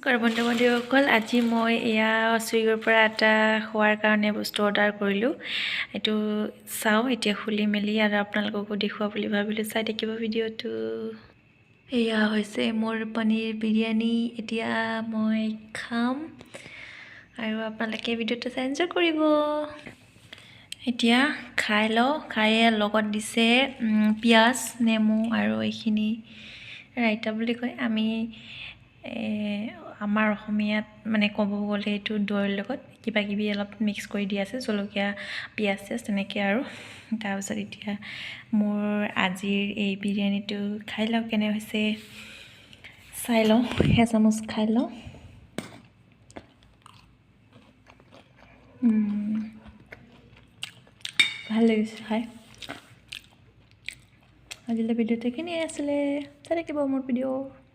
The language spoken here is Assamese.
বন্ধু বান্ধৱীসকল আজি মই এয়া চুইগিৰ পৰা এটা খোৱাৰ কাৰণে বস্তু অৰ্ডাৰ কৰিলোঁ এইটো চাওঁ এতিয়া খুলি মেলি আৰু আপোনালোককো দেখুৱা বুলি ভাবিলোঁ চাই থাকিব ভিডিঅ'টো এয়া হৈছে মোৰ পনীৰ বিৰিয়ানী এতিয়া মই খাম আৰু আপোনালোকে ভিডিঅ'টো চাই এনজয় কৰিব এতিয়া খাই লওঁ খাই লগত দিছে পিয়াজ নেমু আৰু এইখিনি ৰাইতা বুলি কয় আমি আমাৰ অসমীয়াত মানে ক'ব গ'লে এইটো দৈৰ লগত কিবা কিবি অলপ মিক্স কৰি দি আছে জলকীয়া পিয়াজ তেনেকৈ আৰু তাৰপিছত এতিয়া মোৰ আজিৰ এই বিৰিয়ানীটো খাই লওঁ কেনে হৈছে চাই লওঁ এচামুচ খাই লওঁ ভাল লাগিছে খাই আজিলৈ ভিডিঅ'টো এইখিনিয়ে আছিলে চাই থাকিব মোৰ ভিডিঅ'